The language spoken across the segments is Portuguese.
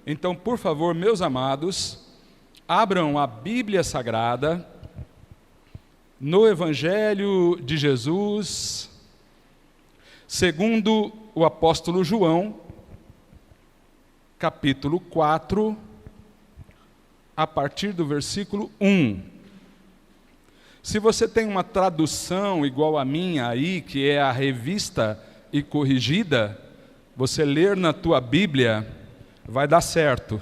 Então, por favor, meus amados, abram a Bíblia Sagrada no Evangelho de Jesus, segundo o apóstolo João, capítulo 4, a partir do versículo 1. Se você tem uma tradução igual a minha aí, que é a Revista e Corrigida, você ler na tua Bíblia vai dar certo.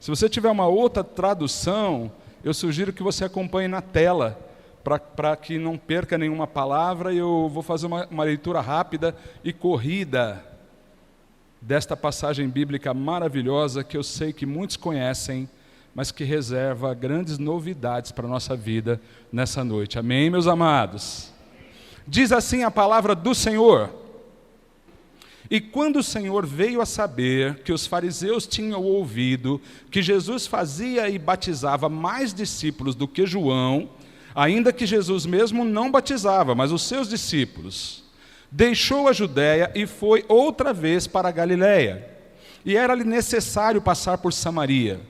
Se você tiver uma outra tradução, eu sugiro que você acompanhe na tela, para que não perca nenhuma palavra. Eu vou fazer uma leitura rápida e corrida desta passagem bíblica maravilhosa, que eu sei que muitos conhecem, mas que reserva grandes novidades para a nossa vida nessa noite. Amém, meus amados? Diz assim a palavra do Senhor: e quando o Senhor veio a saber que os fariseus tinham ouvido que Jesus fazia e batizava mais discípulos do que João, ainda que Jesus mesmo não batizava, mas os seus discípulos, deixou a Judéia e foi outra vez para a Galiléia. E era-lhe necessário passar por Samaria.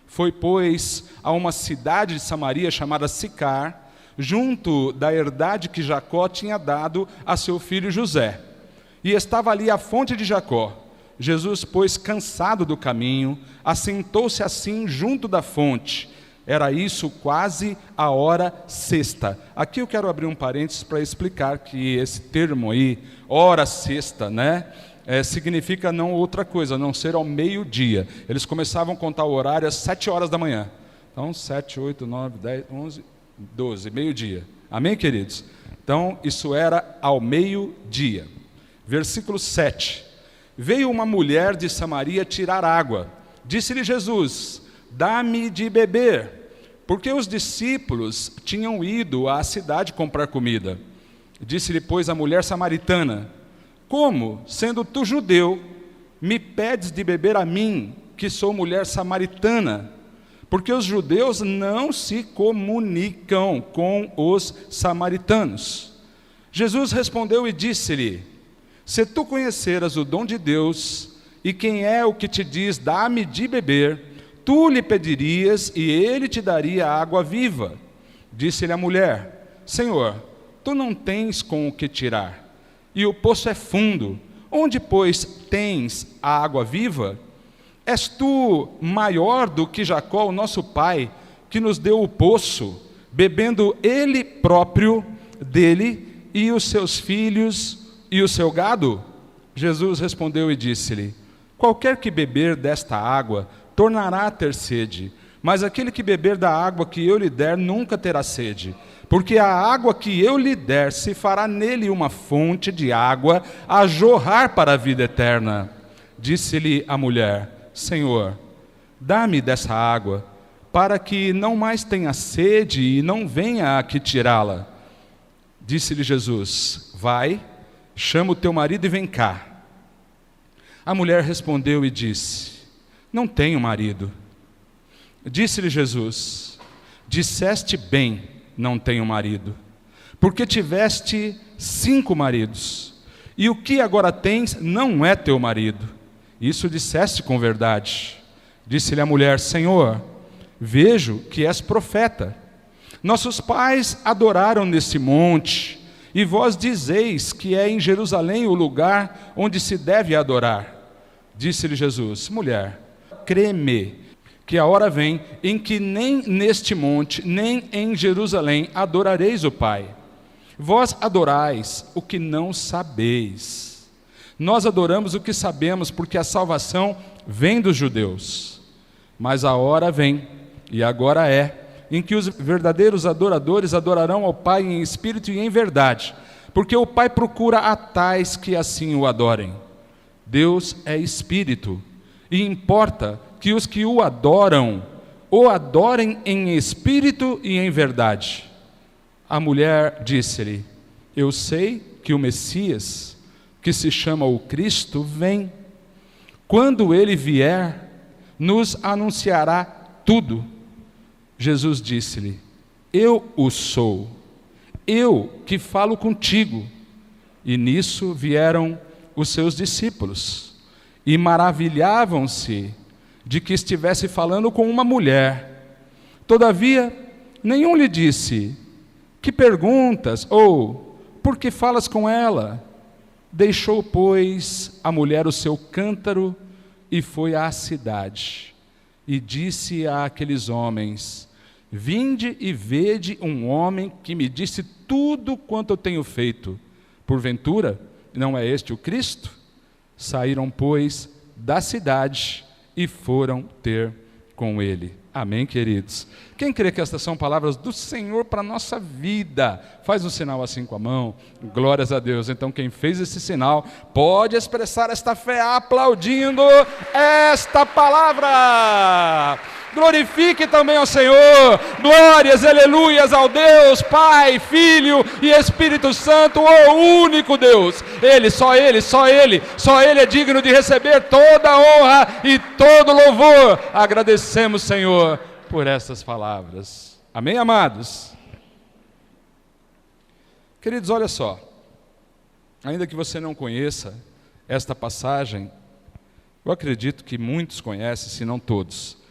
Foi, pois, a uma cidade de Samaria chamada Sicar, junto da herdade que Jacó tinha dado a seu filho José. E estava ali a fonte de Jacó. Jesus, pois, cansado do caminho, assentou-se assim junto da fonte. Era isso quase a hora sexta. Aqui eu quero abrir um parênteses para explicar que esse termo aí, hora sexta, né? Significa não outra coisa, a não ser ao meio-dia. Eles começavam a contar o horário às 7 horas da manhã. Então, 7, 8, 9, 10, 11, 12, meio-dia. Amém, queridos? Então, isso era ao meio-dia. Versículo 7. Veio uma mulher de Samaria tirar água. Disse-lhe Jesus: dá-me de beber, porque os discípulos tinham ido à cidade comprar comida. Disse-lhe, pois, a mulher samaritana: como, sendo tu judeu, me pedes de beber a mim, que sou mulher samaritana? Porque os judeus não se comunicam com os samaritanos. Jesus respondeu e disse-lhe: se tu conheceras o dom de Deus, e quem é o que te diz, dá-me de beber, tu lhe pedirias, e ele te daria água viva. Disse-lhe a mulher: Senhor, tu não tens com o que tirar, e o poço é fundo. Onde, pois, tens a água viva? És tu maior do que Jacó, o nosso pai, que nos deu o poço, bebendo ele próprio dele, e os seus filhos e o seu gado? Jesus respondeu e disse-lhe: qualquer que beber desta água tornará a ter sede, mas aquele que beber da água que eu lhe der nunca terá sede, porque a água que eu lhe der se fará nele uma fonte de água a jorrar para a vida eterna. Disse-lhe a mulher: Senhor, dá-me dessa água, para que não mais tenha sede e não venha aqui tirá-la. Disse-lhe Jesus: vai, chama o teu marido e vem cá. A mulher respondeu e disse: não tenho marido. Disse-lhe Jesus: disseste bem, não tenho marido, porque tiveste 5 maridos, e o que agora tens não é teu marido. Isso disseste com verdade. Disse-lhe a mulher: Senhor, vejo que és profeta. Nossos pais adoraram nesse monte, e vós dizeis que é em Jerusalém o lugar onde se deve adorar. Disse-lhe Jesus: mulher, crê-me, que a hora vem em que nem neste monte, nem em Jerusalém adorareis o Pai. Vós adorais o que não sabeis. Nós adoramos o que sabemos, porque a salvação vem dos judeus. Mas a hora vem, e agora é, em que os verdadeiros adoradores adorarão ao Pai em espírito e em verdade, porque o Pai procura a tais que assim o adorem. Deus é espírito, e importa que os que o adorem em espírito e em verdade. A mulher disse-lhe: eu sei que o Messias, que se chama o Cristo, vem. Quando ele vier, nos anunciará tudo. Jesus disse-lhe: eu o sou, eu que falo contigo. E nisso vieram os seus discípulos, e maravilhavam-se de que estivesse falando com uma mulher. Todavia, nenhum lhe disse: que perguntas? Ou, por que falas com ela? Deixou, pois, a mulher o seu cântaro e foi à cidade. E disse àqueles homens: vinde e vede um homem que me disse tudo quanto eu tenho feito. Porventura, não é este o Cristo? Saíram, pois, da cidade e foram ter com ele. Amém, queridos? Quem crê que estas são palavras do Senhor para a nossa vida? Faz um sinal assim com a mão. Glórias a Deus. Então, quem fez esse sinal pode expressar esta fé aplaudindo esta palavra. Glorifique também ao Senhor. Glórias, aleluias ao Deus, Pai, Filho e Espírito Santo, o único Deus. Ele, só Ele, só Ele, só Ele é digno de receber toda a honra e todo louvor. Agradecemos, Senhor, por essas palavras. Amém, amados? Queridos, olha só. Ainda que você não conheça esta passagem, eu acredito que muitos conhecem, se não todos.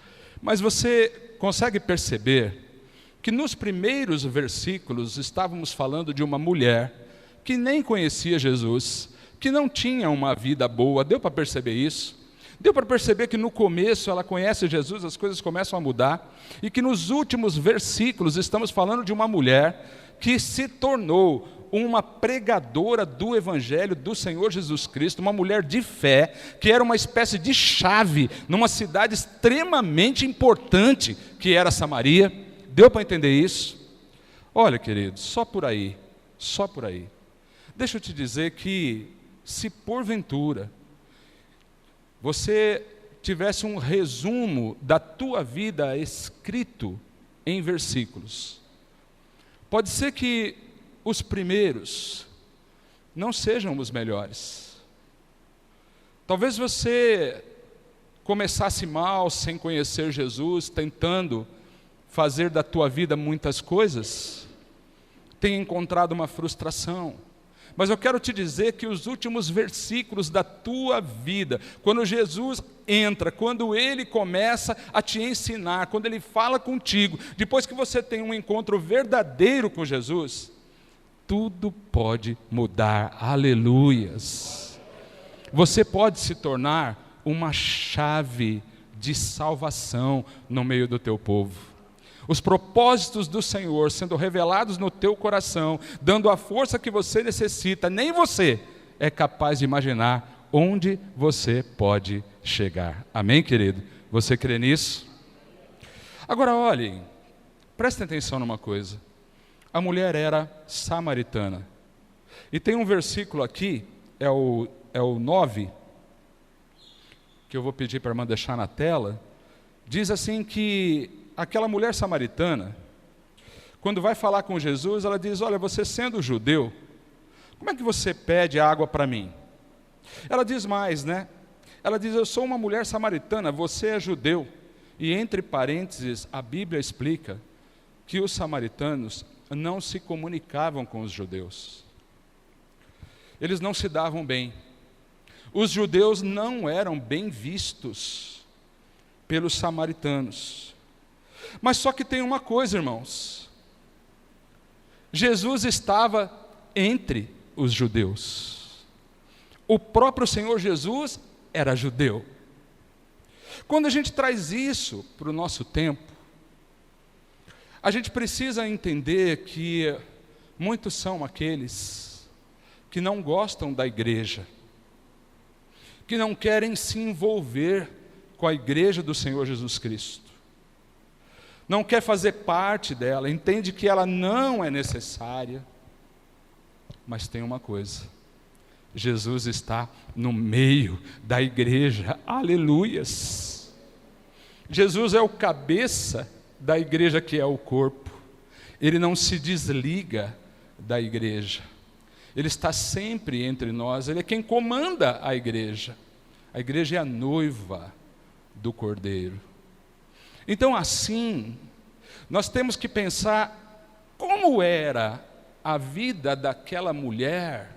Mas você consegue perceber que nos primeiros versículos estávamos falando de uma mulher que nem conhecia Jesus, que não tinha uma vida boa. Deu para perceber isso? Deu para perceber que no começo ela conhece Jesus, as coisas começam a mudar, e que nos últimos versículos estamos falando de uma mulher que se tornou uma pregadora do Evangelho do Senhor Jesus Cristo, uma mulher de fé, que era uma espécie de chave numa cidade extremamente importante, que era Samaria. Deu para entender isso? Olha, queridos, só por aí. Deixa eu te dizer que, se porventura você tivesse um resumo da tua vida escrito em versículos, pode ser que os primeiros não sejam os melhores. Talvez você começasse mal, sem conhecer Jesus, tentando fazer da tua vida muitas coisas, tenha encontrado uma frustração. Mas eu quero te dizer que os últimos versículos da tua vida, quando Jesus entra, quando Ele começa a te ensinar, quando Ele fala contigo, depois que você tem um encontro verdadeiro com Jesus, tudo pode mudar. Aleluias! Você pode se tornar uma chave de salvação no meio do teu povo. Os propósitos do Senhor sendo revelados no teu coração, dando a força que você necessita, nem você é capaz de imaginar onde você pode chegar. Amém, querido? Você crê nisso? Agora olhem, prestem atenção numa coisa. A mulher era samaritana. E tem um versículo aqui, é o 9, que eu vou pedir para a irmã deixar na tela. Diz assim que aquela mulher samaritana, quando vai falar com Jesus, ela diz: olha, você sendo judeu, como é que você pede água para mim? Ela diz mais, né? Ela diz: eu sou uma mulher samaritana, você é judeu. E entre parênteses, a Bíblia explica que os samaritanos não se comunicavam com os judeus. Eles não se davam bem. Os judeus não eram bem vistos pelos samaritanos. Mas só que tem uma coisa, irmãos. Jesus estava entre os judeus. O próprio Senhor Jesus era judeu. Quando a gente traz isso para o nosso tempo, a gente precisa entender que muitos são aqueles que não gostam da igreja, que não querem se envolver com a igreja do Senhor Jesus Cristo, não quer fazer parte dela, entende que ela não é necessária. Mas tem uma coisa: Jesus está no meio da igreja. Aleluias! Jesus é o cabeça da igreja, que é o corpo. Ele não se desliga da igreja. Ele está sempre entre nós. Ele é quem comanda a igreja. A igreja é a noiva do Cordeiro. Então, assim, nós temos que pensar como era a vida daquela mulher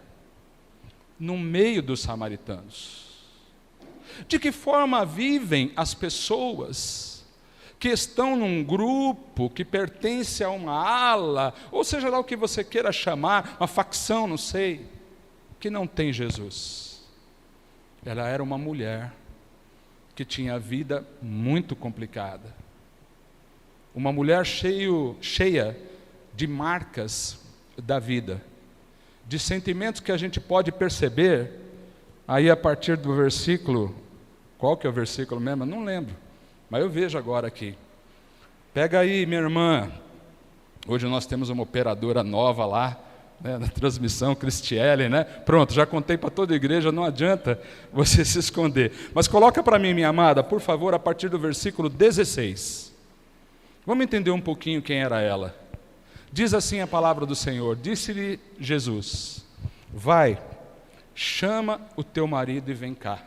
no meio dos samaritanos. De que forma vivem as pessoas que estão num grupo, que pertence a uma ala, ou seja lá o que você queira chamar, uma facção, não sei, que não tem Jesus? Ela era uma mulher que tinha a vida muito complicada. Uma mulher cheia de marcas da vida, de sentimentos que a gente pode perceber, aí a partir do versículo, qual que é o versículo mesmo? Eu não lembro, mas eu vejo agora aqui. Pega aí, minha irmã, hoje nós temos uma operadora nova lá, né, na transmissão, Cristiele, né? Pronto, já contei para toda a igreja, não adianta você se esconder. Mas coloca para mim, minha amada, por favor, a partir do versículo 16. Vamos entender um pouquinho quem era ela. Diz assim a palavra do Senhor: disse-lhe Jesus: vai, chama o teu marido e vem cá.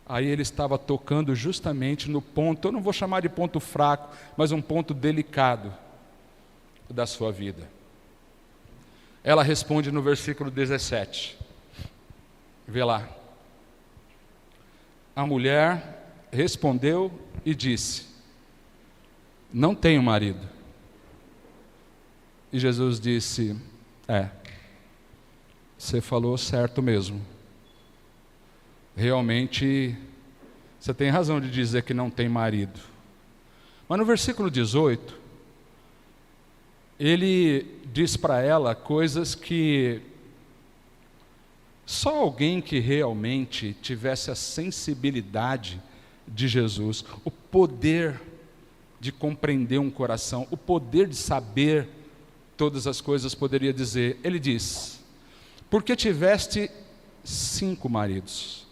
Aí ele estava tocando justamente no ponto, eu não vou chamar de ponto fraco, mas um ponto delicado da sua vida. Ela responde no versículo 17. Vê lá. A mulher respondeu e disse: não tenho marido. E Jesus disse: você falou certo mesmo. Realmente, você tem razão de dizer que não tem marido. Mas no versículo 18, ele diz para ela coisas que só alguém que realmente tivesse a sensibilidade de Jesus, o poder de compreender um coração, o poder de saber todas as coisas, poderia dizer. Ele diz: porque tiveste 5 maridos.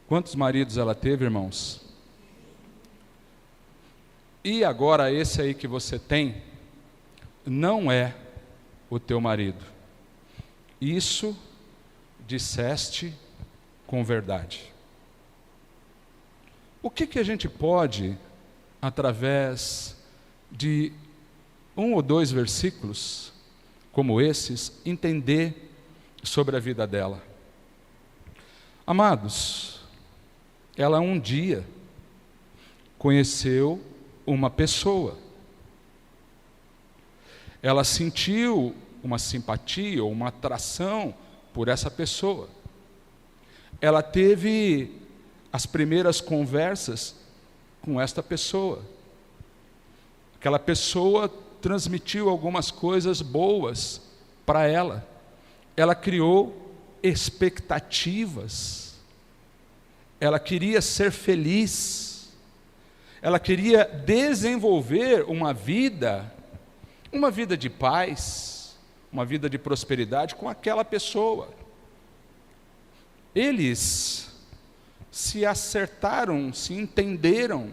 Quantos maridos ela teve, irmãos? E agora esse aí que você tem não é o teu marido. Isso disseste com verdade. O que a gente pode, através de 1 ou 2 versículos como esses, entender sobre a vida dela? Amados, ela um dia conheceu uma pessoa. Ela sentiu uma simpatia ou uma atração por essa pessoa. Ela teve as primeiras conversas com esta pessoa. Aquela pessoa transmitiu algumas coisas boas para ela. Ela criou expectativas. Ela queria ser feliz. Ela queria desenvolver uma vida de paz, uma vida de prosperidade com aquela pessoa. Eles se acertaram, se entenderam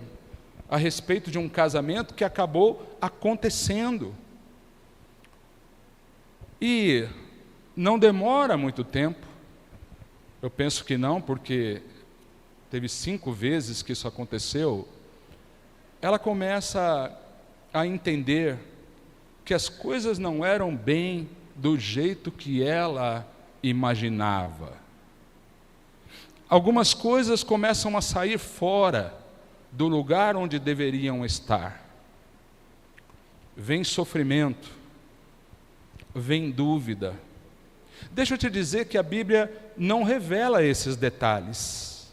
a respeito de um casamento que acabou acontecendo. E não demora muito tempo, eu penso que não, porque teve 5 vezes que isso aconteceu. Ela começa a entender que as coisas não eram bem do jeito que ela imaginava. Algumas coisas começam a sair fora do lugar onde deveriam estar. Vem sofrimento, vem dúvida. Deixa eu te dizer que a Bíblia não revela esses detalhes,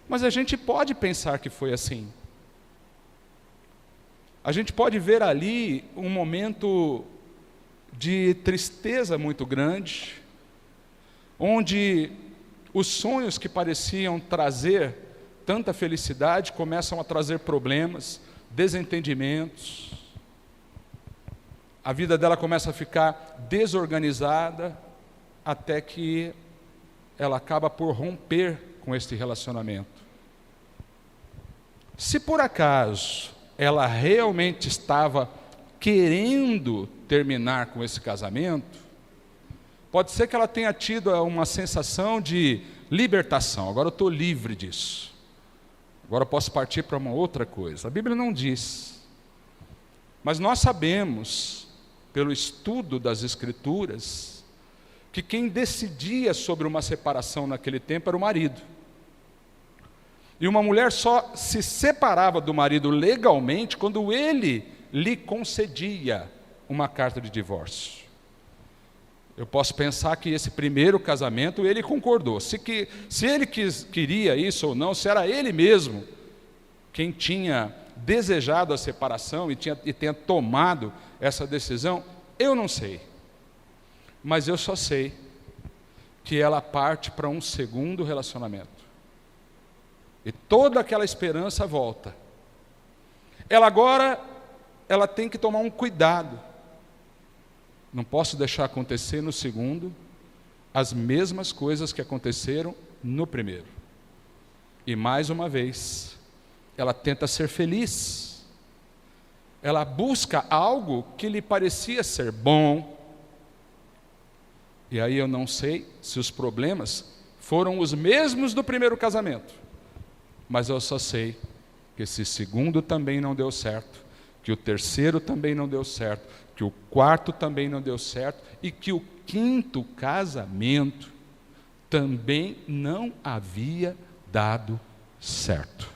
mas a gente pode pensar que foi assim. A gente pode ver ali um momento de tristeza muito grande, onde os sonhos que pareciam trazer tanta felicidade começam a trazer problemas, desentendimentos. A vida dela começa a ficar desorganizada, até que ela acaba por romper com este relacionamento. Se por acaso ela realmente estava querendo terminar com esse casamento, pode ser que ela tenha tido uma sensação de libertação. Agora eu estou livre disso. Agora eu posso partir para uma outra coisa. A Bíblia não diz. Mas nós sabemos, pelo estudo das Escrituras, que quem decidia sobre uma separação naquele tempo era o marido. E uma mulher só se separava do marido legalmente quando ele lhe concedia uma carta de divórcio. Eu posso pensar que esse primeiro casamento ele concordou. Se ele queria isso ou não, se era ele mesmo quem tinha desejado a separação e tenha tomado essa decisão, eu não sei. Mas eu só sei que ela parte para um segundo relacionamento. E toda aquela esperança volta. Ela tem que tomar um cuidado. Não posso deixar acontecer no segundo as mesmas coisas que aconteceram no primeiro. E mais uma vez, ela tenta ser feliz. Ela busca algo que lhe parecia ser bom. E aí eu não sei se os problemas foram os mesmos do primeiro casamento. Mas eu só sei que esse segundo também não deu certo, que o terceiro também não deu certo, que o quarto também não deu certo e que o quinto casamento também não havia dado certo.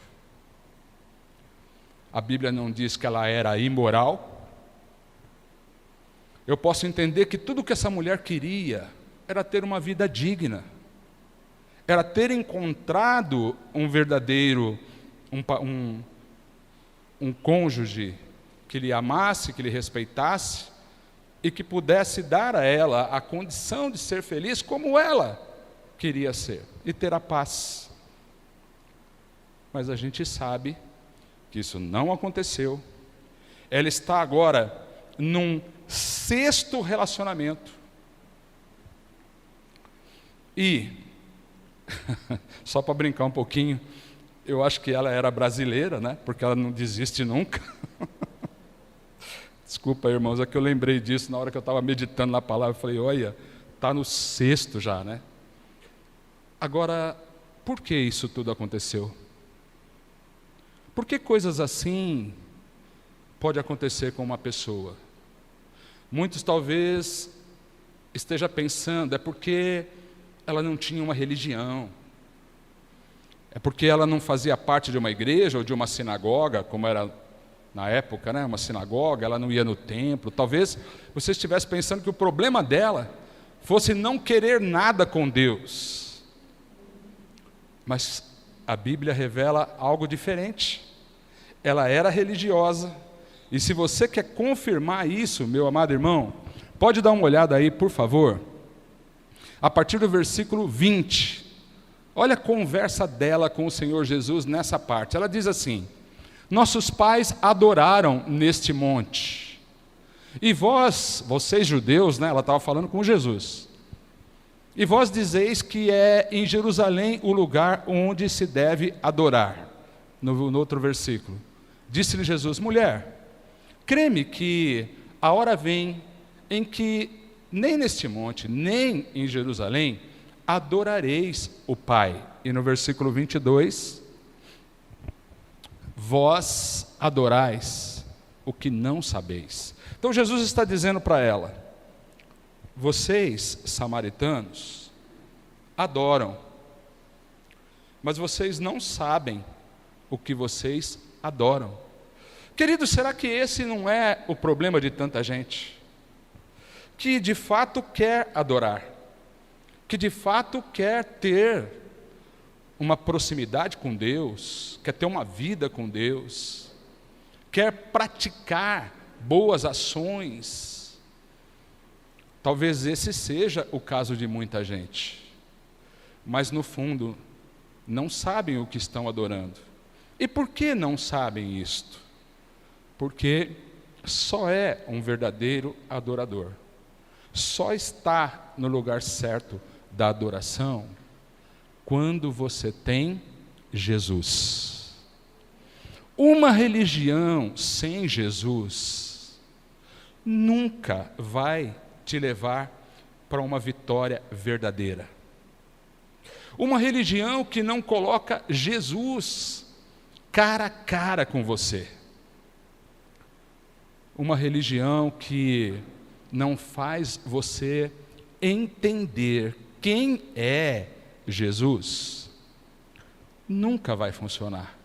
A Bíblia não diz que ela era imoral. Eu posso entender que tudo que essa mulher queria era ter uma vida digna, era ter encontrado um verdadeiro, um cônjuge que lhe amasse, que lhe respeitasse e que pudesse dar a ela a condição de ser feliz como ela queria ser e ter a paz. Mas a gente sabe que isso não aconteceu. Ela está agora num sexto relacionamento. E, só para brincar um pouquinho, eu acho que ela era brasileira, né? Porque ela não desiste nunca. Desculpa, irmãos, é que eu lembrei disso na hora que eu estava meditando na palavra. Eu falei, olha, está no sexto já, né? Agora, por que isso tudo aconteceu? Por que coisas assim podem acontecer com uma pessoa? Muitos talvez estejam pensando, é porque ela não tinha uma religião, é porque ela não fazia parte de uma igreja ou de uma sinagoga, como era na época, né, uma sinagoga, ela não ia no templo. Talvez você estivesse pensando que o problema dela fosse não querer nada com Deus. Mas a Bíblia revela algo diferente. Ela era religiosa, e se você quer confirmar isso, meu amado irmão, pode dar uma olhada aí, por favor, a partir do versículo 20. Olha a conversa dela com o Senhor Jesus nessa parte. Ela diz assim: nossos pais adoraram neste monte, e vocês judeus, né, ela estava falando com Jesus, e vós dizeis que é em Jerusalém o lugar onde se deve adorar. No outro versículo, disse-lhe Jesus: mulher, crê-me que a hora vem em que nem neste monte, nem em Jerusalém, adorareis o Pai. E no versículo 22, vós adorais o que não sabeis. Então Jesus está dizendo para ela: vocês, samaritanos, adoram, mas vocês não sabem o que vocês adoram. Querido, será que esse não é o problema de tanta gente? Que de fato quer adorar, que de fato quer ter uma proximidade com Deus, quer ter uma vida com Deus, quer praticar boas ações. Talvez esse seja o caso de muita gente, mas no fundo não sabem o que estão adorando. E por que não sabem isto? Porque só é um verdadeiro adorador, só está no lugar certo da adoração quando você tem Jesus. Uma religião sem Jesus nunca vai te levar para uma vitória verdadeira. Uma religião que não coloca Jesus cara a cara com você. Uma religião que não faz você entender quem é Jesus, nunca vai funcionar.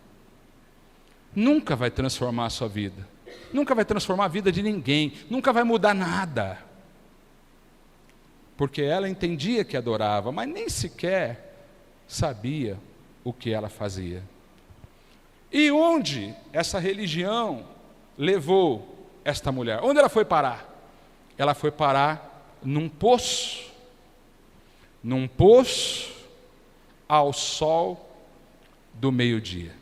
Nunca vai transformar a sua vida. Nunca vai transformar a vida de ninguém. Nunca vai mudar nada. Porque ela entendia que adorava, mas nem sequer sabia o que ela fazia. E onde essa religião levou esta mulher? Onde ela foi parar? Ela foi parar num poço ao sol do meio-dia.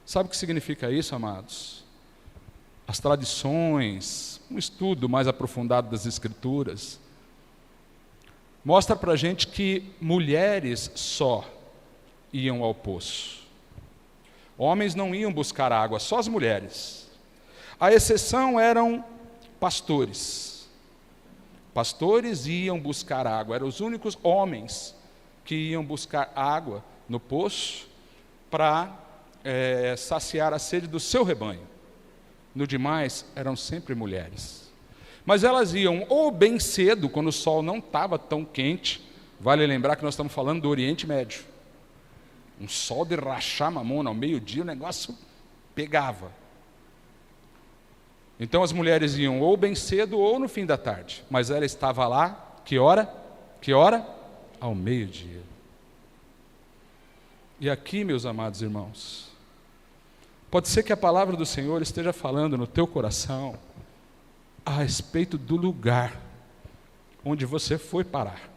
Sabe o que significa isso, amados? As tradições, um estudo mais aprofundado das Escrituras, mostra para a gente que mulheres só iam ao poço. Homens não iam buscar água, só as mulheres. A exceção eram pastores. Pastores iam buscar água, eram os únicos homens que iam buscar água no poço para saciar a sede do seu rebanho. No demais, eram sempre mulheres. Mas elas iam ou bem cedo, quando o sol não estava tão quente. Vale lembrar que nós estamos falando do Oriente Médio. Um sol de rachar mamona ao meio-dia, o negócio pegava. Então as mulheres iam ou bem cedo ou no fim da tarde. Mas ela estava lá, que hora? Que hora? Ao meio-dia. E aqui, meus amados irmãos, pode ser que a palavra do Senhor esteja falando no teu coração a respeito do lugar onde você foi parar.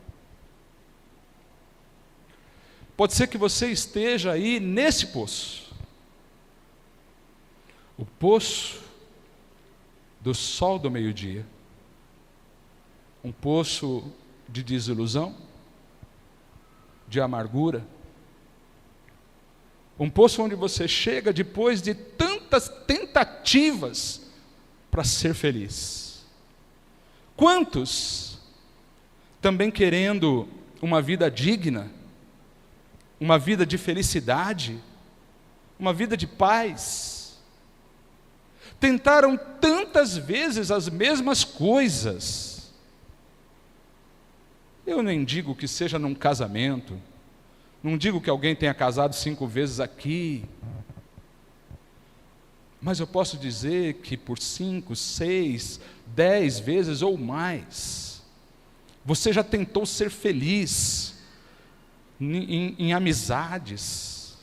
Pode ser que você esteja aí nesse poço. O poço do sol do meio-dia. Um poço de desilusão, de amargura. Um poço onde você chega depois de tantas tentativas para ser feliz. Quantos também querendo uma vida digna, uma vida de felicidade, uma vida de paz, tentaram tantas vezes as mesmas coisas. Eu nem digo que seja num casamento, não digo que alguém tenha casado 5 vezes aqui, mas eu posso dizer que por 5, 6, 10 vezes ou mais, você já tentou ser feliz em amizades.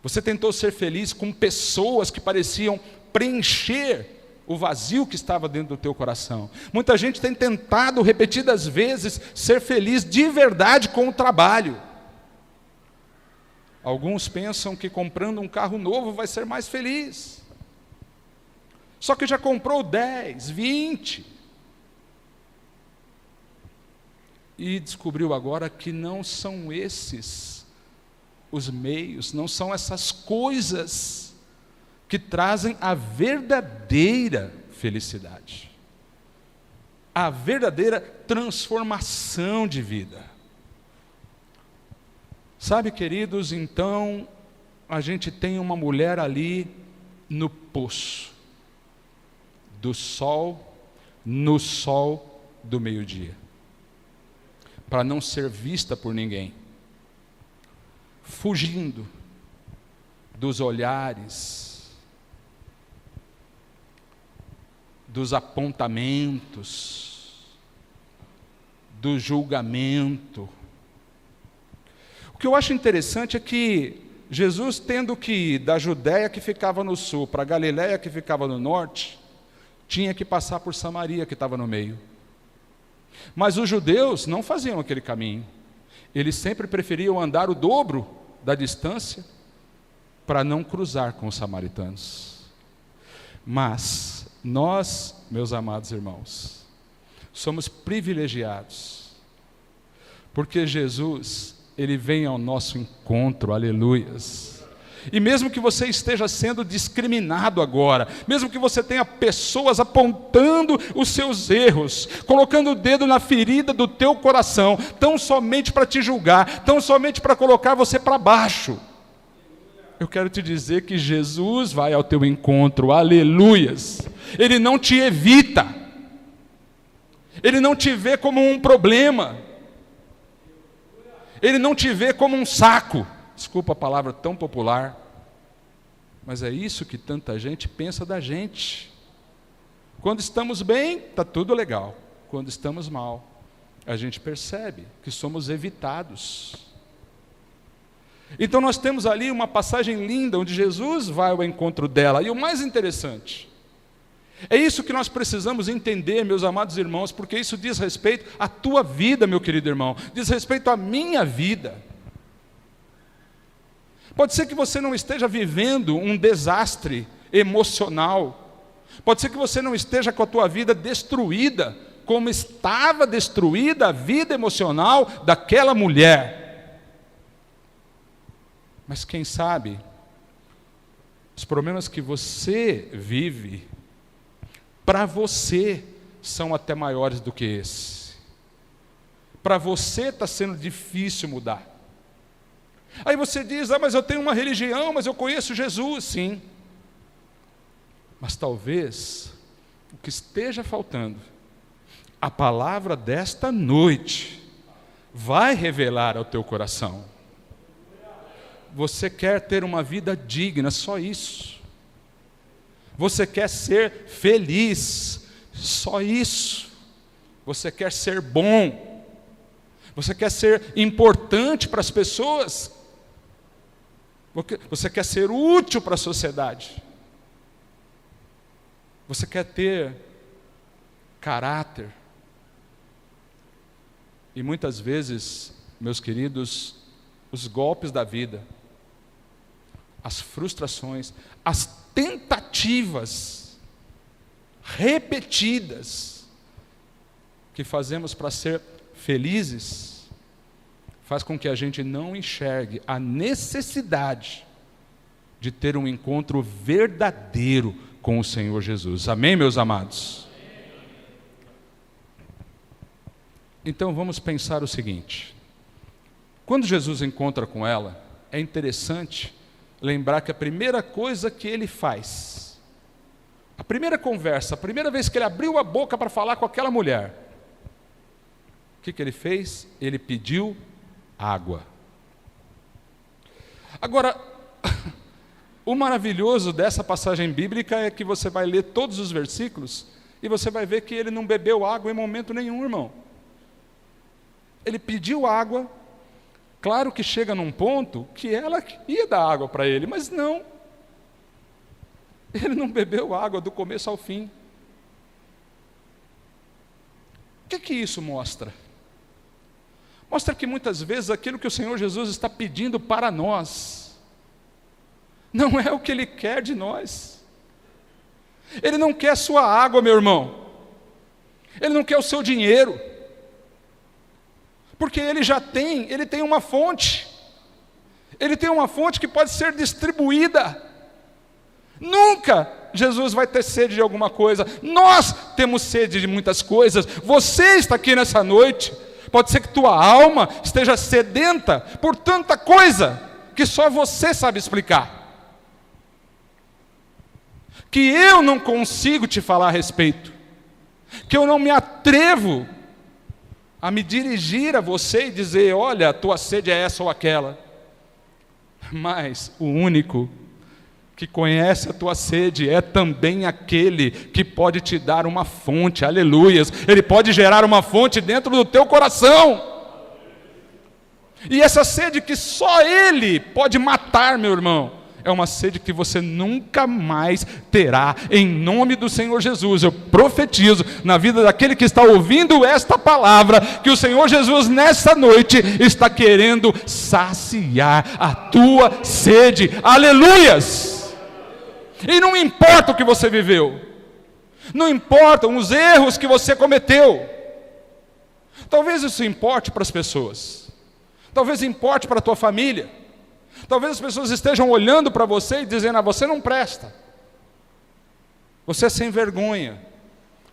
Você tentou ser feliz com pessoas que pareciam preencher o vazio que estava dentro do teu coração. Muita gente tem tentado repetidas vezes ser feliz de verdade com o trabalho. Alguns pensam que comprando um carro novo vai ser mais feliz. Só que já comprou 10, 20. E descobriu agora que não são esses os meios, não são essas coisas que trazem a verdadeira felicidade, a verdadeira transformação de vida. Sabe, queridos, então a gente tem uma mulher ali no poço do sol, no sol do meio-dia, para não ser vista por ninguém, fugindo dos olhares, dos apontamentos, do julgamento. O que eu acho interessante é que Jesus, tendo que ir da Judéia, que ficava no sul, para a Galiléia, que ficava no norte, tinha que passar por Samaria, que estava no meio. Mas os judeus não faziam aquele caminho. Eles sempre preferiam andar o dobro da distância para não cruzar com os samaritanos. Mas nós, meus amados irmãos, somos privilegiados, porque Jesus, Ele vem ao nosso encontro, aleluias. E mesmo que você esteja sendo discriminado agora, mesmo que você tenha pessoas apontando os seus erros, colocando o dedo na ferida do teu coração, tão somente para te julgar, tão somente para colocar você para baixo, eu quero te dizer que Jesus vai ao teu encontro, aleluias. Ele não te evita, Ele não te vê como um problema, Ele não te vê como um saco. Desculpa a palavra tão popular, mas é isso que tanta gente pensa da gente. Quando estamos bem, está tudo legal. Quando estamos mal, a gente percebe que somos evitados. Então nós temos ali uma passagem linda, onde Jesus vai ao encontro dela. E o mais interessante, é isso que nós precisamos entender, meus amados irmãos, porque isso diz respeito à tua vida, meu querido irmão, diz respeito à minha vida. Pode ser que você não esteja vivendo um desastre emocional, pode ser que você não esteja com a tua vida destruída, como estava destruída a vida emocional daquela mulher. Mas quem sabe, os problemas que você vive, para você, são até maiores do que esse. Para você está sendo difícil mudar. Aí você diz, mas eu tenho uma religião, mas eu conheço Jesus. Sim. Mas talvez, o que esteja faltando, a palavra desta noite, vai revelar ao teu coração. Você quer ter uma vida digna, só isso. Você quer ser feliz, só isso. Você quer ser bom. Você quer ser importante para as pessoas. Você quer ser útil para a sociedade. Você quer ter caráter. E muitas vezes, meus queridos, os golpes da vida, as frustrações, as tentativas repetidas que fazemos para ser felizes, faz com que a gente não enxergue a necessidade de ter um encontro verdadeiro com o Senhor Jesus. Amém, meus amados? Então vamos pensar o seguinte: quando Jesus encontra com ela, é interessante lembrar que a primeira coisa que ele faz, a primeira conversa, a primeira vez que ele abriu a boca para falar com aquela mulher, o que ele fez? Ele pediu água. Agora, o maravilhoso dessa passagem bíblica é que você vai ler todos os versículos e você vai ver que ele não bebeu água em momento nenhum, irmão. Ele pediu água. Claro que chega num ponto que ela ia dar água para ele, mas não. Ele não bebeu água do começo ao fim. O que isso mostra? Mostra que muitas vezes aquilo que o Senhor Jesus está pedindo para nós, não é o que Ele quer de nós. Ele não quer a sua água, meu irmão. Ele não quer o seu dinheiro. Porque ele tem uma fonte. Ele tem uma fonte que pode ser distribuída. Nunca Jesus vai ter sede de alguma coisa. Nós temos sede de muitas coisas. Você está aqui nessa noite. Pode ser que tua alma esteja sedenta por tanta coisa que só você sabe explicar. Que eu não consigo te falar a respeito. Que eu não me atrevo a me dirigir a você e dizer, olha, a tua sede é essa ou aquela. Mas o único que conhece a tua sede é também aquele que pode te dar uma fonte, aleluias. Ele pode gerar uma fonte dentro do teu coração. E essa sede que só Ele pode matar, meu irmão, é uma sede que você nunca mais terá, em nome do Senhor Jesus. Eu profetizo na vida daquele que está ouvindo esta palavra, que o Senhor Jesus nessa noite está querendo saciar a tua sede, aleluias. E não importa o que você viveu, não importam os erros que você cometeu, talvez isso importe para as pessoas, talvez importe para a tua família. Talvez as pessoas estejam olhando para você e dizendo, você não presta, você é sem vergonha,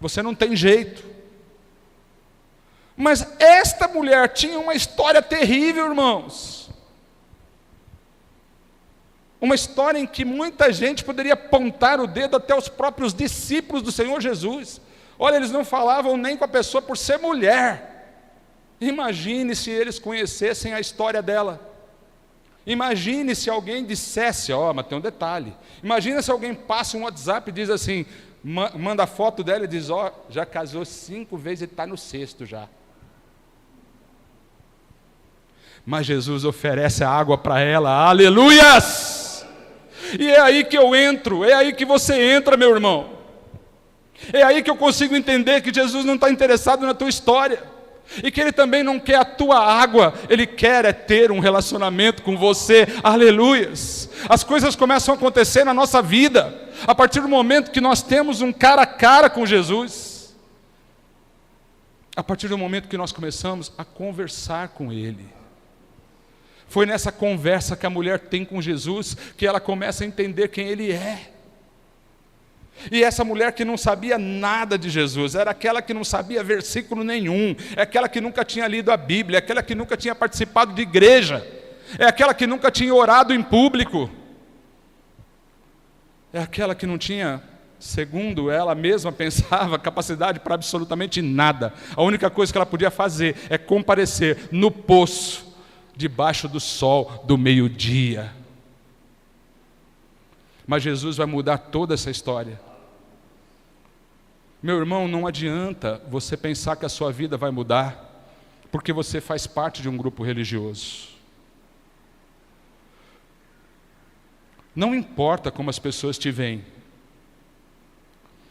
você não tem jeito. Mas esta mulher tinha uma história terrível, irmãos. Uma história em que muita gente poderia apontar o dedo até os próprios discípulos do Senhor Jesus. Olha, eles não falavam nem com a pessoa por ser mulher. Imagine se eles conhecessem a história dela. Imagine se alguém dissesse, mas tem um detalhe. Imagina se alguém passa um WhatsApp e diz assim, manda a foto dela e diz, já casou 5 vezes e está no 6º já. Mas Jesus oferece a água para ela, aleluias! E é aí que eu entro, é aí que você entra, meu irmão. É aí que eu consigo entender que Jesus não está interessado na tua história. E que Ele também não quer a tua água, Ele quer ter um relacionamento com você, aleluias. As coisas começam a acontecer na nossa vida, a partir do momento que nós temos um cara a cara com Jesus. A partir do momento que nós começamos a conversar com Ele. Foi nessa conversa que a mulher tem com Jesus, que ela começa a entender quem Ele é. E essa mulher que não sabia nada de Jesus, era aquela que não sabia versículo nenhum, é aquela que nunca tinha lido a Bíblia, é aquela que nunca tinha participado de igreja, é aquela que nunca tinha orado em público, é aquela que não tinha, segundo ela mesma pensava, capacidade para absolutamente nada. A única coisa que ela podia fazer é comparecer no poço, debaixo do sol do meio-dia. Mas Jesus vai mudar toda essa história. Meu irmão, não adianta você pensar que a sua vida vai mudar, porque você faz parte de um grupo religioso. Não importa como as pessoas te veem.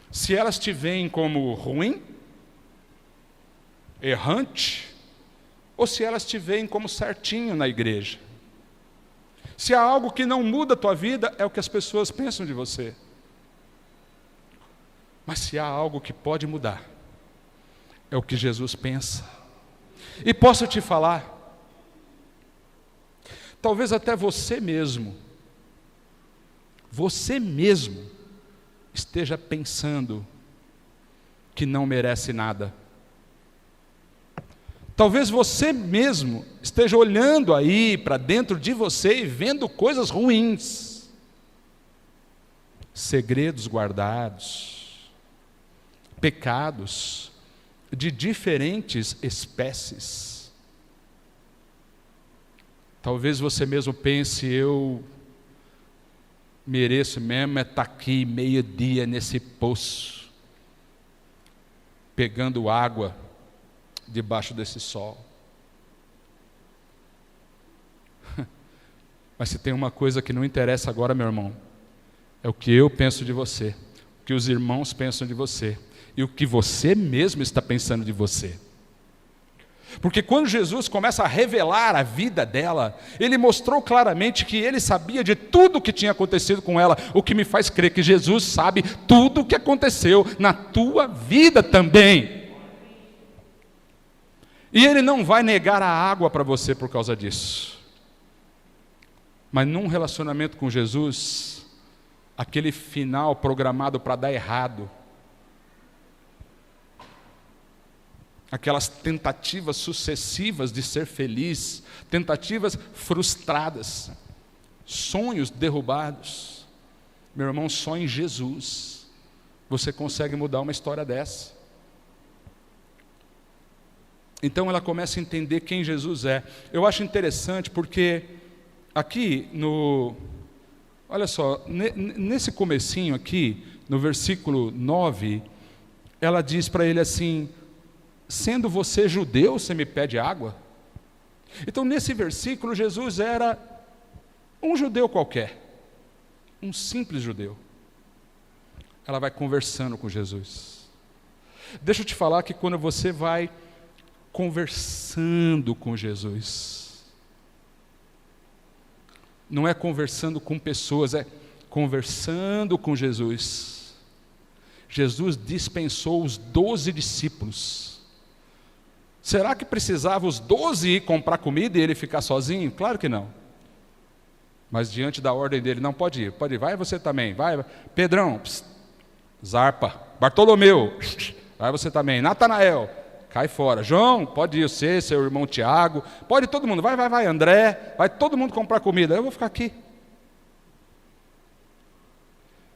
Se elas te veem como ruim, errante, ou se elas te veem como certinho na igreja. Se há algo que não muda a tua vida, é o que as pessoas pensam de você. Mas se há algo que pode mudar, é o que Jesus pensa. E posso te falar, talvez até você mesmo esteja pensando que não merece nada. Talvez você mesmo esteja olhando aí para dentro de você e vendo coisas ruins, segredos guardados, pecados de diferentes espécies. Talvez você mesmo pense, eu mereço mesmo estar aqui meio-dia nesse poço, pegando água debaixo desse sol. Mas se tem uma coisa que não interessa agora, meu irmão, é o que eu penso de você, o que os irmãos pensam de você e o que você mesmo está pensando de você. Porque quando Jesus começa a revelar a vida dela, Ele mostrou claramente que Ele sabia de tudo o que tinha acontecido com ela, o que me faz crer que Jesus sabe tudo o que aconteceu na tua vida também. E Ele não vai negar a água para você por causa disso. Mas num relacionamento com Jesus, aquele final programado para dar errado, aquelas tentativas sucessivas de ser feliz, tentativas frustradas, sonhos derrubados. Meu irmão, só em Jesus você consegue mudar uma história dessa. Então ela começa a entender quem Jesus é. Eu acho interessante porque aqui olha só, nesse comecinho aqui, no versículo 9, ela diz para ele assim: sendo você judeu, você me pede água? Então nesse versículo Jesus era um judeu qualquer, um simples judeu. Ela vai conversando com Jesus. Deixa eu te falar que quando você vai conversando com Jesus, não é conversando com pessoas, é conversando com Jesus. Jesus dispensou os 12 discípulos. Será que precisava os 12 ir comprar comida e ele ficar sozinho? Claro que não. Mas diante da ordem dele, não, pode ir, vai você também, vai. Pedrão, zarpa. Bartolomeu, vai você também. Natanael, cai fora. João, pode ir você, seu irmão Tiago, pode todo mundo, vai, André, vai todo mundo comprar comida, eu vou ficar aqui.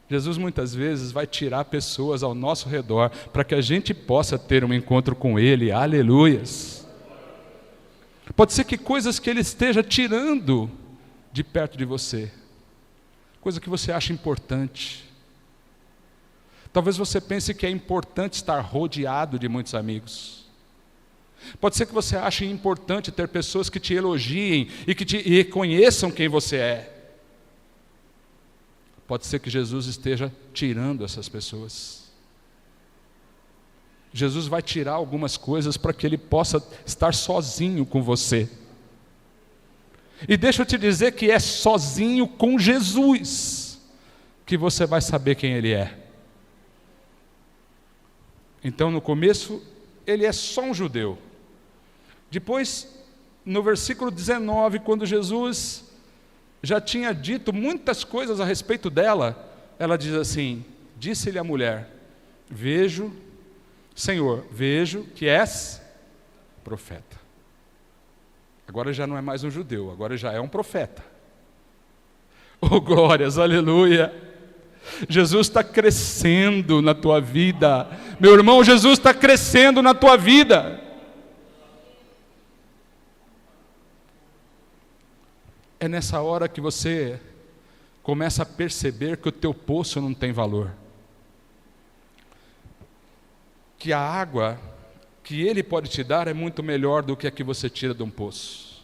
Jesus muitas vezes vai tirar pessoas ao nosso redor para que a gente possa ter um encontro com Ele, aleluias. Pode ser que coisas que Ele esteja tirando de perto de você, coisa que você acha importante. Talvez você pense que é importante estar rodeado de muitos amigos. Pode ser que você ache importante ter pessoas que te elogiem e que te reconheçam quem você é. Pode ser que Jesus esteja tirando essas pessoas. Jesus vai tirar algumas coisas para que Ele possa estar sozinho com você. E deixa eu te dizer que é sozinho com Jesus que você vai saber quem Ele é. Então, no começo, Ele é só um judeu. Depois, no versículo 19, quando Jesus já tinha dito muitas coisas a respeito dela, ela diz assim: disse-lhe a mulher: vejo, Senhor, vejo que és profeta. Agora já não é mais um judeu, agora já é um profeta. Oh, glórias, aleluia! Jesus está crescendo na tua vida. Meu irmão, Jesus está crescendo na tua vida. É nessa hora que você começa a perceber que o teu poço não tem valor. Que a água que Ele pode te dar é muito melhor do que a que você tira de um poço.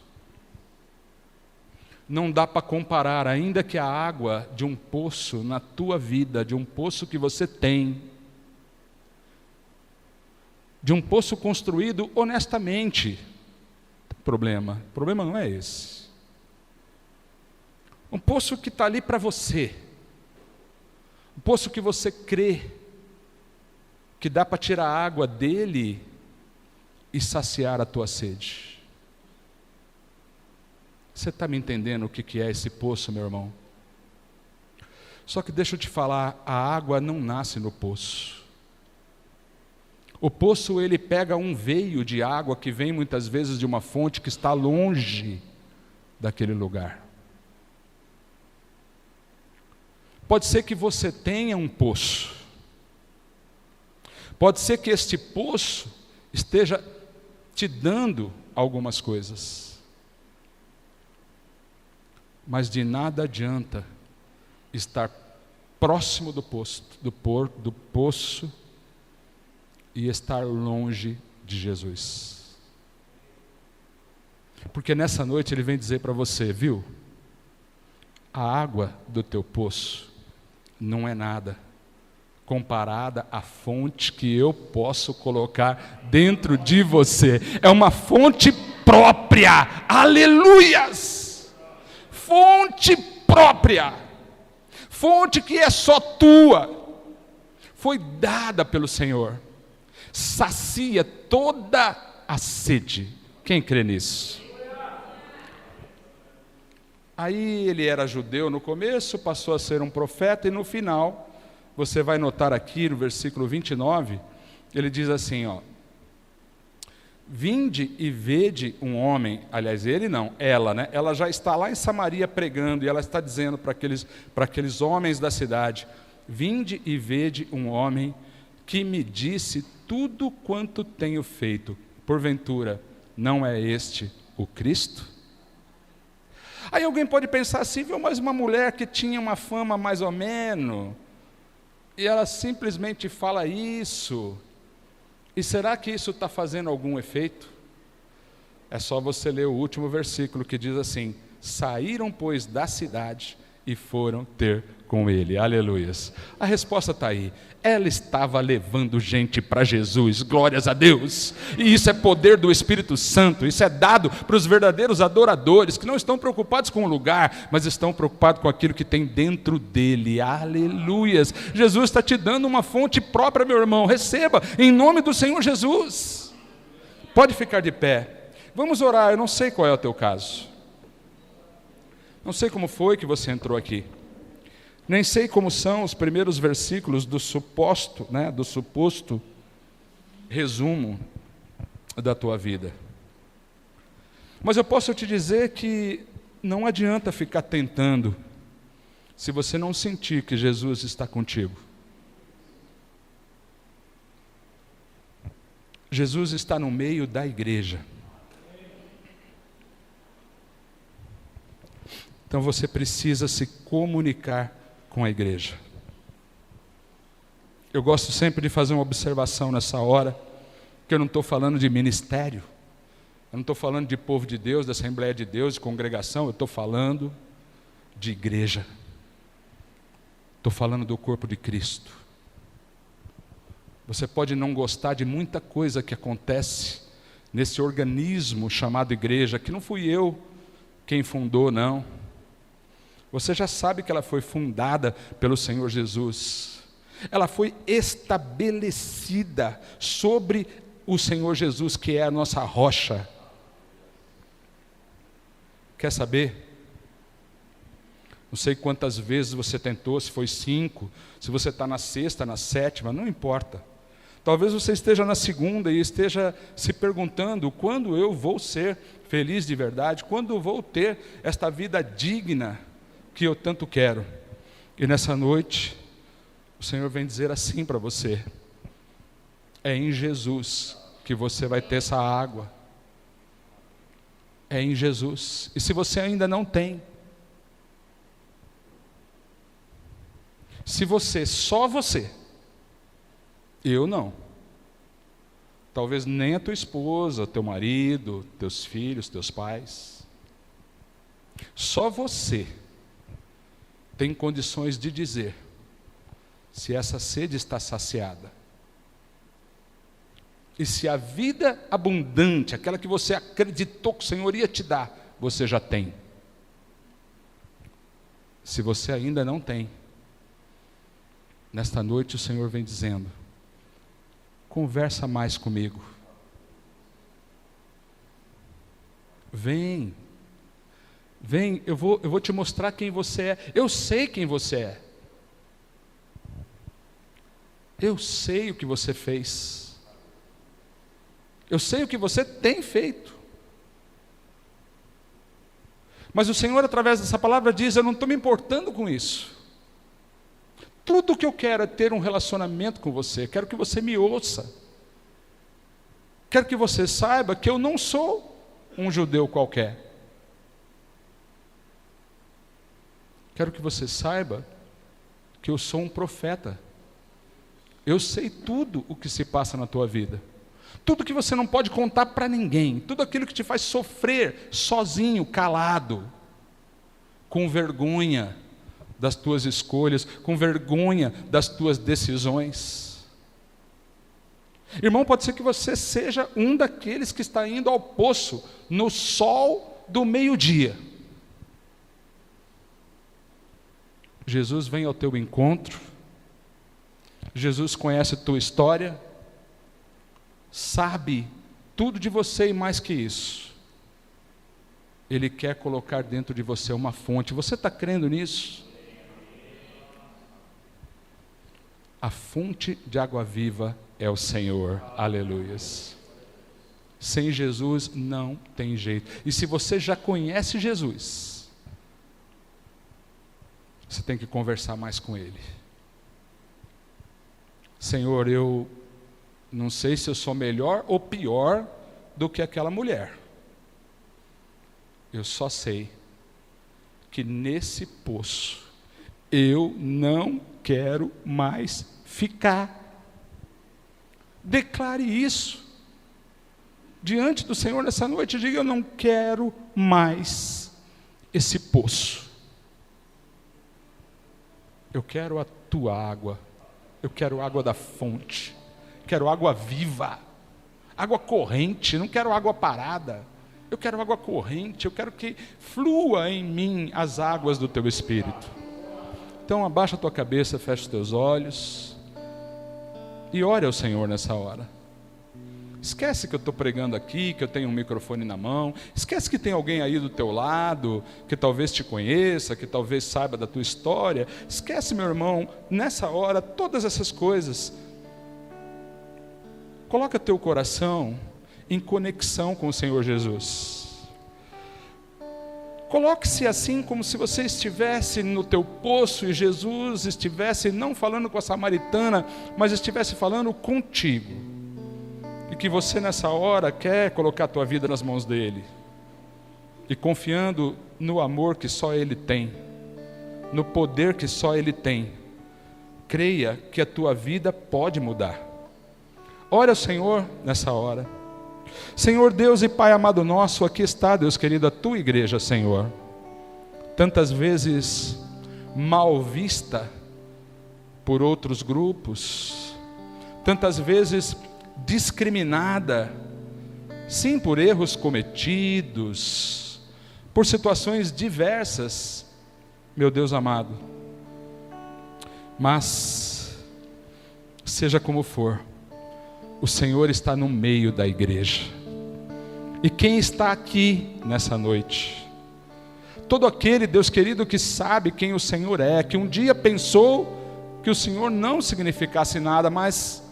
Não dá para comparar, ainda que a água de um poço na tua vida, de um poço que você tem, de um poço construído honestamente. O problema não é esse. Um poço que está ali para você. Um poço que você crê que dá para tirar a água dele e saciar a tua sede. Você está me entendendo o que é esse poço, meu irmão? Só que deixa eu te falar, a água não nasce no poço. O poço, ele pega um veio de água que vem muitas vezes de uma fonte que está longe daquele lugar. Pode ser que você tenha um poço. Pode ser que este poço esteja te dando algumas coisas. Mas de nada adianta estar próximo do poço e estar longe de Jesus. Porque nessa noite Ele vem dizer para você, viu? A água do teu poço não é nada comparada à fonte que eu posso colocar dentro de você. É uma fonte própria. Aleluias! Fonte própria. Fonte que é só tua. Foi dada pelo Senhor. Sacia toda a sede. Quem crê nisso? Aí ele era judeu no começo, passou a ser um profeta, e no final, você vai notar aqui no versículo 29, ele diz assim, ó: vinde e vede um homem, aliás, ele não, ela, né? Ela já está lá em Samaria pregando, e ela está dizendo para aqueles homens da cidade: vinde e vede um homem que me disse tudo quanto tenho feito. Porventura, não é este o Cristo? Aí alguém pode pensar assim, viu, mas uma mulher que tinha uma fama mais ou menos, e ela simplesmente fala isso, e será que isso está fazendo algum efeito? É só você ler o último versículo que diz assim: saíram, pois, da cidade e foram ter com ele. Aleluias. A resposta está aí. Ela estava levando gente para Jesus, glórias a Deus. E isso é poder do Espírito Santo. Isso é dado para os verdadeiros adoradores, que não estão preocupados com o lugar, mas estão preocupados com aquilo que tem dentro dele. Aleluias. Jesus está te dando uma fonte própria, meu irmão. Receba, em nome do Senhor Jesus. Pode ficar de pé. Vamos orar. Eu não sei qual é o teu caso. Não sei como foi que você entrou aqui. Nem sei como são os primeiros versículos do suposto resumo da tua vida. Mas eu posso te dizer que não adianta ficar tentando, se você não sentir que Jesus está contigo. Jesus está no meio da igreja. Então você precisa se comunicar com a igreja. Eu gosto sempre de fazer uma observação nessa hora, que eu não estou falando de ministério, eu não estou falando de povo de Deus, da Assembleia de Deus, de congregação, eu estou falando de igreja. Estou falando do corpo de Cristo. Você pode não gostar de muita coisa que acontece nesse organismo chamado igreja, que não fui eu quem fundou, não. Você já sabe que ela foi fundada pelo Senhor Jesus. Ela foi estabelecida sobre o Senhor Jesus, que é a nossa rocha. Quer saber? Não sei quantas vezes você tentou, se foi 5, se você está na 6ª, na 7ª, não importa. Talvez você esteja na 2ª e esteja se perguntando, quando eu vou ser feliz de verdade? Quando eu vou ter esta vida digna que eu tanto quero? E nessa noite, o Senhor vem dizer assim para você: é em Jesus que você vai ter essa água. É em Jesus. E se você ainda não tem, se você, só você, eu não, talvez nem a tua esposa, teu marido, teus filhos, teus pais, só você tem condições de dizer se essa sede está saciada. E se a vida abundante, aquela que você acreditou que o Senhor ia te dar, você já tem. Se você ainda não tem, nesta noite o Senhor vem dizendo: conversa mais comigo. Vem, eu vou te mostrar quem você é. Eu sei quem você é. Eu sei o que você fez. Eu sei o que você tem feito. Mas o Senhor, através dessa palavra, diz: eu não estou me importando com isso. Tudo o que eu quero é ter um relacionamento com você. Quero que você me ouça. Quero que você saiba que eu não sou um judeu qualquer. Quero que você saiba que eu sou um profeta. Eu sei tudo o que se passa na tua vida. Tudo que você não pode contar para ninguém. Tudo aquilo que te faz sofrer sozinho, calado, com vergonha das tuas escolhas, com vergonha das tuas decisões. Irmão, pode ser que você seja um daqueles que está indo ao poço no sol do meio-dia. Jesus vem ao teu encontro. Jesus conhece a tua história, sabe tudo de você e mais que isso. Ele quer colocar dentro de você uma fonte. Você está crendo nisso? A fonte de água viva é o Senhor. Aleluias. Sem Jesus não tem jeito. E se você já conhece Jesus, você tem que conversar mais com Ele. Senhor, eu não sei se eu sou melhor ou pior do que aquela mulher. Eu só sei que nesse poço eu não quero mais ficar. Declare isso diante do Senhor nessa noite. Diga: eu não quero mais esse poço. Eu quero a tua água. Eu quero água da fonte. Quero água viva, água corrente. Não quero água parada. Eu quero água corrente. Eu quero que flua em mim as águas do teu Espírito. Então abaixa a tua cabeça, fecha os teus olhos e ore ao Senhor nessa hora. Esquece que eu estou pregando aqui, que eu tenho um microfone na mão. Esquece que tem alguém aí do teu lado, que talvez te conheça, que talvez saiba da tua história. Esquece, meu irmão, nessa hora, todas essas coisas. Coloca teu coração em conexão com o Senhor Jesus. Coloque-se assim como se você estivesse no teu poço e Jesus estivesse não falando com a samaritana, mas estivesse falando contigo. E que você nessa hora quer colocar a tua vida nas mãos dele. e confiando no amor que só Ele tem, no poder que só Ele tem, creia que a tua vida pode mudar. Ore ao Senhor nessa hora. Senhor Deus e Pai amado nosso, aqui está, Deus querido, a tua igreja, Senhor. Tantas vezes mal vista por outros grupos, tantas vezes discriminada, sim, por erros cometidos, por situações diversas, meu Deus amado. Mas, seja como for, o Senhor está no meio da igreja. E quem está aqui nessa noite? Todo aquele, Deus querido, que sabe quem o Senhor é, que um dia pensou que o Senhor não significasse nada, mas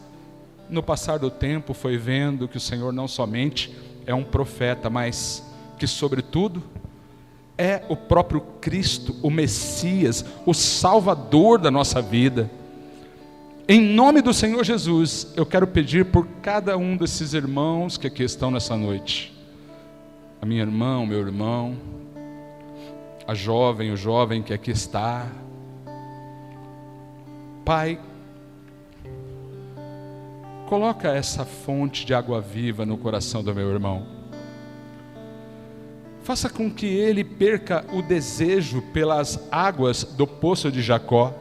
no passar do tempo foi vendo que o Senhor não somente é um profeta, mas que sobretudo é o próprio Cristo, o Messias, o Salvador da nossa vida. Em nome do Senhor Jesus, eu quero pedir por cada um desses irmãos que aqui estão nessa noite. A minha irmã, o meu irmão, a jovem, o jovem que aqui está. Pai, coloca essa fonte de água viva no coração do meu irmão. Faça com que ele perca o desejo pelas águas do poço de Jacó.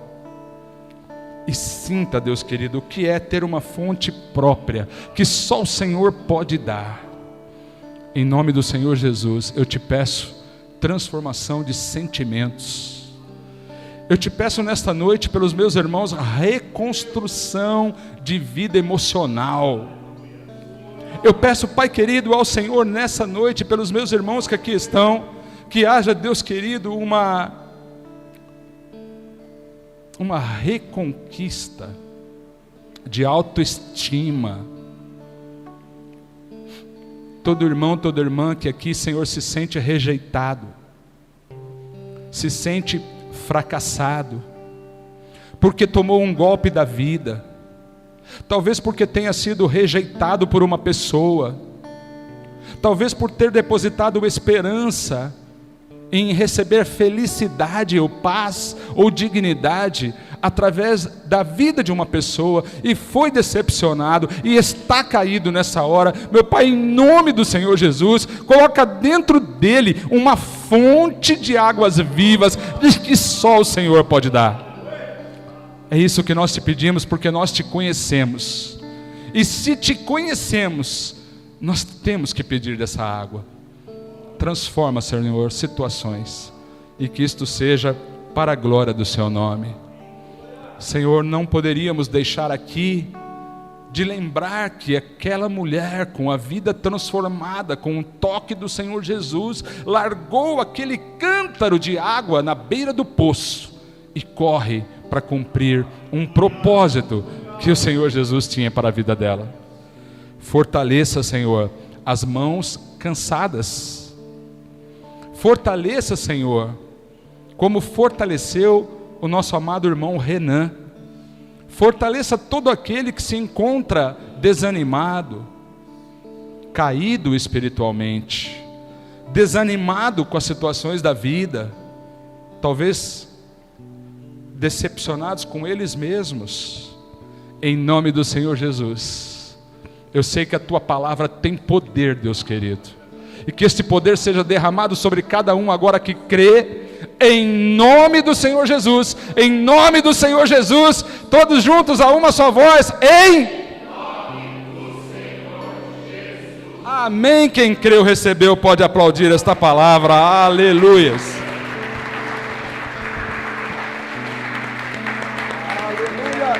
E sinta, Deus querido, o que é ter uma fonte própria, que só o Senhor pode dar. Em nome do Senhor Jesus, eu te peço transformação de sentimentos. Eu te peço nesta noite, pelos meus irmãos, reconstrução de vida emocional. Eu peço, Pai querido, ao Senhor nessa noite, pelos meus irmãos que aqui estão, que haja, Deus querido, uma reconquista de autoestima. Todo irmão, toda irmã que aqui, Senhor, se sente rejeitado, se sente fracassado, porque tomou um golpe da vida, talvez porque tenha sido rejeitado por uma pessoa, talvez por ter depositado esperança em receber felicidade ou paz ou dignidade através da vida de uma pessoa e foi decepcionado e está caído nessa hora. Meu Pai, em nome do Senhor Jesus, coloca dentro dele uma fonte de águas vivas que só o Senhor pode dar. É isso que nós te pedimos, porque nós te conhecemos, e se te conhecemos, nós temos que pedir dessa água. Transforma, Senhor, situações, e que isto seja para a glória do seu nome. Senhor, não poderíamos deixar aqui de lembrar que aquela mulher com a vida transformada, com o toque do Senhor Jesus, largou aquele cântaro de água na beira do poço e corre para cumprir um propósito que o Senhor Jesus tinha para a vida dela. Fortaleça, Senhor, as mãos cansadas. Fortaleça, Senhor, como fortaleceu o nosso amado irmão Renan. Fortaleça todo aquele que se encontra desanimado, caído espiritualmente, desanimado com as situações da vida, talvez decepcionados com eles mesmos. Em nome do Senhor Jesus, eu sei que a tua palavra tem poder, Deus querido, e que este poder seja derramado sobre cada um agora que crê, em nome do Senhor Jesus, em nome do Senhor Jesus, todos juntos a uma só voz, em nome do Senhor Jesus. Amém. Quem creu, recebeu, pode aplaudir esta palavra, aleluias. Aleluia.